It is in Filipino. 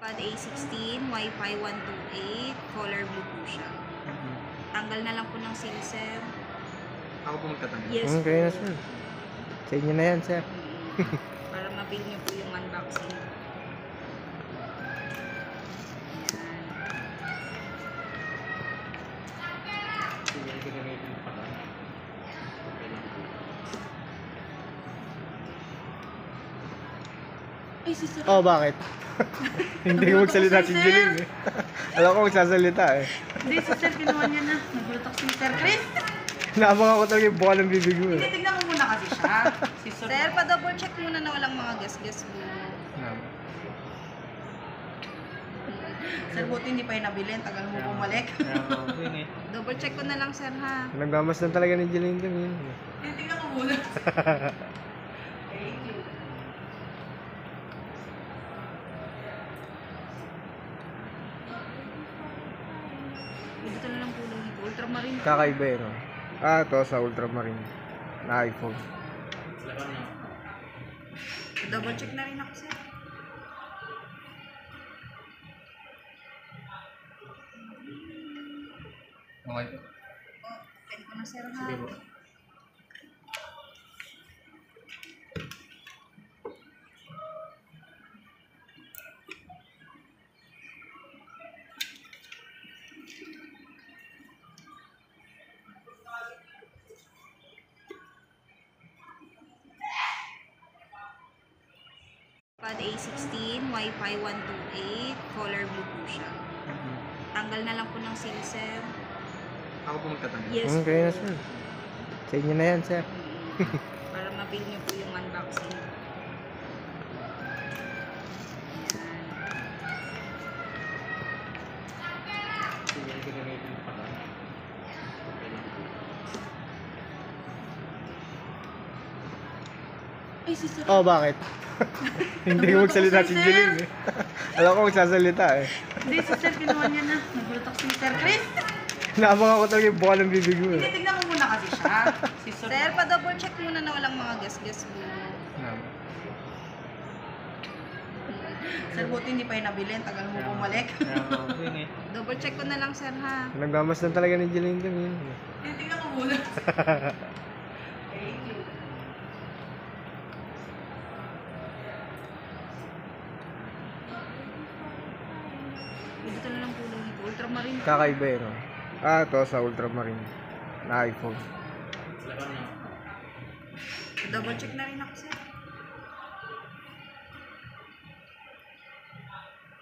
iPad A16, Wi-Fi 128, color blue po siya. Tanggal na lang po ng seal, sir. Ako po magtatanggal. Yes po. Okay na, sir. Sa inyo na yan, sir. Para mapil niyo po yung unboxing. Ay, si sir. Oh, bakit? Hindi ko magsalita si Jeline eh. Alam ko magsasalita eh. Hindi, si sir, kinuha niya na. Nagulat ako si Sir Chris. Naabang ako talaga yung buka ng bibig mo Hindi, eh. tignan mo muna kasi siya. Si sir, pa-double check muna na walang mga gas-gas mo. Sir, buti hindi pa yung nabilin. Tagal mo bumalik. Double check ko na lang, sir, ha? Nagmamasdan talaga ni Jeline kami. Hindi, tignan mo muna. Thank you. Dito na lang po lang ito. Ultramarine. Kakaiba eh, no? Ah, ito sa ultramarine na iPhone. Double check na rin ako, sir. Okay po. Oh, pwede ko na, sir, ha? Sige po. iPad A16, Wi-Fi 128, color blue po siya. Tanggal na lang po ng seal, sir. Ako po magtatanggal. Yes Okay na, po. sir. Sa inyo na yan, sir. Para mapil niyo po yung unboxing. Ay, si sir. Oh, bakit? Hindi ko magsalita si Jeline eh. Alam ko magsasalita eh. Hindi, si sir, kinuha niya na. Nagulat ako si Sir Chris. Naabang ako talaga yung buka ng bibig mo Hindi, eh. tignan mo muna kasi siya. Si sir, pa-double check muna na walang mga gas-gas mo. Sir, buti hindi pa yung nabilin. Tagal mo bumalik. Double check ko na lang, sir, ha? Nagmamasdan talaga ni Jeline kami. Hindi, tignan mo muna. Thank you. Dito na lang po lang ito. Ultramarine. Kakaiba eh, no? Ah, ito sa ultramarine na iPhone. Double check na rin ako, sir.